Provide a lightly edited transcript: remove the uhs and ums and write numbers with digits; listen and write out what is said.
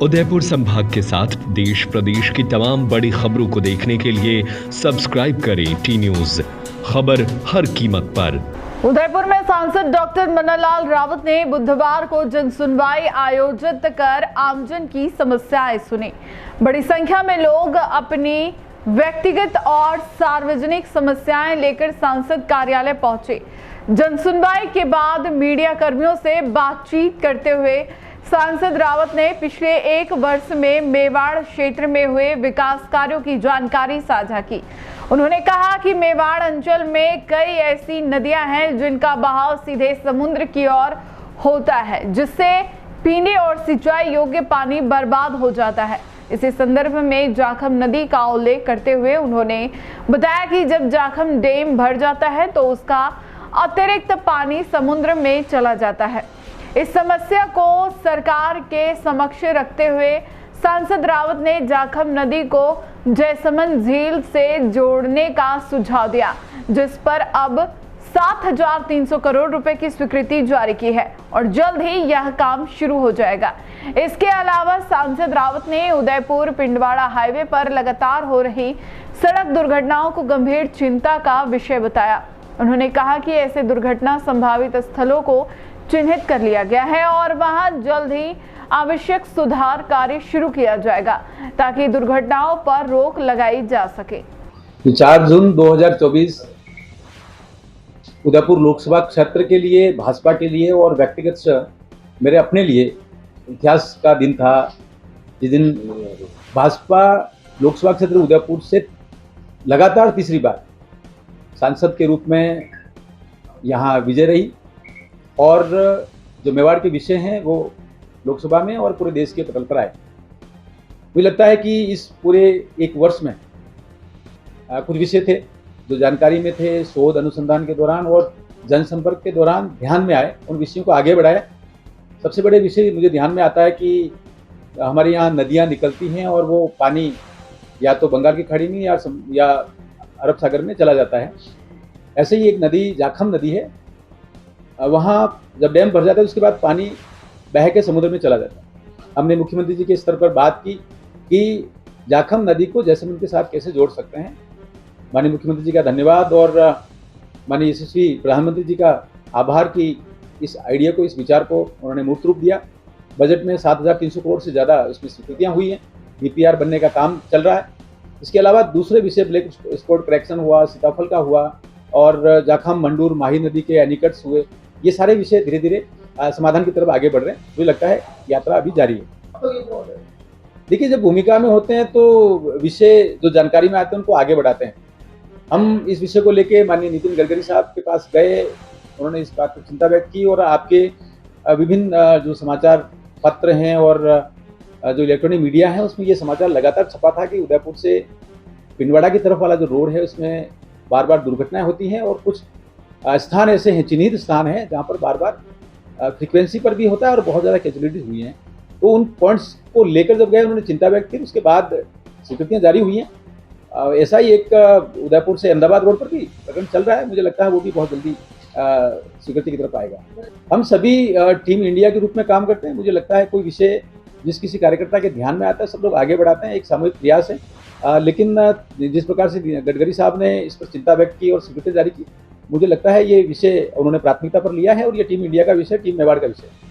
उदयपुर संभाग के साथ देश प्रदेश की तमाम बड़ी खबरों को देखने के लिए सब्सक्राइब करें टी न्यूज, खबर हर कीमत पर। उदयपुर में सांसद डॉक्टर मन्नालाल रावत ने बुधवार को जनसुनवाई आयोजित कर आमजन की समस्याएं सुनी। बड़ी संख्या में लोग अपनी व्यक्तिगत और सार्वजनिक समस्याएं लेकर सांसद कार्यालय पहुंचे। जनसुनवाई के बाद मीडिया कर्मियों से बातचीत करते हुए सांसद रावत ने पिछले 1 वर्ष में मेवाड़ क्षेत्र में हुए विकास कार्यों की जानकारी साझा की। उन्होंने कहा कि मेवाड़ अंचल में कई ऐसी नदियां हैं जिनका बहाव सीधे समुद्र की ओर होता है, जिससे पीने और सिंचाई योग्य पानी बर्बाद हो जाता है। इसी संदर्भ में जाखम नदी का उल्लेख करते हुए उन्होंने बताया कि जब जाखम डैम भर जाता है तो उसका अतिरिक्त पानी समुद्र में चला जाता है। इस समस्या को सरकार के समक्ष रखते हुए सांसद रावत ने जाखम नदी को जयसमंद झील से जोड़ने का सुझाव दिया, जिस पर अब 7,300 करोड़ रुपए की स्वीकृति जारी की है और जल्द ही यह काम शुरू हो जाएगा। इसके अलावा सांसद रावत ने उदयपुर पिंडवाड़ा हाईवे पर लगातार हो रही सड़क दुर्घटनाओं को गंभीर चिंता का विषय बताया। उन्होंने कहा कि ऐसे दुर्घटना संभावित स्थलों को चिन्हित कर लिया गया है और वहां जल्द ही आवश्यक सुधार कार्य शुरू किया जाएगा ताकि दुर्घटनाओं पर रोक लगाई जा सके। 4 जून 2024 उदयपुर लोकसभा क्षेत्र के लिए, भाजपा के लिए और व्यक्तिगत मेरे अपने लिए इतिहास का दिन था। जिस दिन भाजपा लोकसभा क्षेत्र उदयपुर से लगातार तीसरी बार सांसद के रूप में यहाँ विजय रही और जो मेवाड़ के विषय हैं वो लोकसभा में और पूरे देश के पटल पर आए। मुझे लगता है कि इस पूरे 1 वर्ष में कुछ विषय थे जो जानकारी में थे, शोध अनुसंधान के दौरान और जनसंपर्क के दौरान ध्यान में आए, उन विषयों को आगे बढ़ाया। सबसे बड़े विषय मुझे ध्यान में आता है कि हमारे यहाँ नदियाँ निकलती हैं और वो पानी या तो बंगाल की खाड़ी में या अरब सागर में चला जाता है। ऐसे ही एक नदी जाखम नदी है, वहाँ जब डैम भर जाता है उसके बाद पानी बह के समुद्र में चला जाता है। हमने मुख्यमंत्री जी के स्तर पर बात की कि जाखम नदी को जयसमंद के साथ कैसे जोड़ सकते हैं। माननीय मुख्यमंत्री जी का धन्यवाद और माननीय यशस्वी प्रधानमंत्री जी का आभार कि इस आइडिया को, इस विचार को उन्होंने मूर्त रूप दिया। बजट में 7,300 करोड़ से ज़्यादा इसमें स्वीकृतियाँ हुई हैं, DPR बनने का काम चल रहा है। इसके अलावा दूसरे विषय ब्लैक स्पॉट करेक्शन हुआ, सीताफल का हुआ और जाखम मंडूर माही नदी के एनिकट्स हुए। ये सारे विषय धीरे धीरे समाधान की तरफ आगे बढ़ रहे हैं। मुझे लगता है यात्रा अभी जारी है। देखिए, जब भूमिका में होते हैं तो विषय जो जानकारी में आते हैं उनको आगे बढ़ाते हैं। हम इस विषय को लेके माननीय नितिन गडकरी साहब के पास गए, उन्होंने इस बात पर चिंता व्यक्त की और आपके विभिन्न जो समाचार पत्र हैं और जो इलेक्ट्रॉनिक मीडिया है उसमें ये समाचार लगातार छपा था कि उदयपुर से पिंडवाड़ा की तरफ वाला जो रोड है उसमें बार बार दुर्घटनाएं होती हैं और कुछ स्थान ऐसे हैं, चिन्हित स्थान हैं जहाँ पर बार बार फ्रीक्वेंसी पर भी होता है और बहुत ज़्यादा कैजुअलिटीज हुई हैं। तो उन पॉइंट्स को लेकर जब गए उन्होंने चिंता व्यक्त की, उसके बाद स्वीकृतियाँ जारी हुई हैं। ऐसा ही एक उदयपुर से अहमदाबाद रोड पर भी प्रकरण चल रहा है, मुझे लगता है वो भी बहुत जल्दी स्वीकृति की तरफ आएगा। हम सभी टीम इंडिया के रूप में काम करते हैं। मुझे लगता है कोई विषय जिस किसी कार्यकर्ता के ध्यान में आता है सब लोग आगे बढ़ाते हैं, एक सामूहिक प्रयास है। लेकिन जिस प्रकार से गडकरी साहब ने इस पर चिंता व्यक्त की और स्वीकृति जारी की, मुझे लगता है ये विषय उन्होंने प्राथमिकता पर लिया है और ये टीम इंडिया का विषय, टीम मेवाड़ का विषय।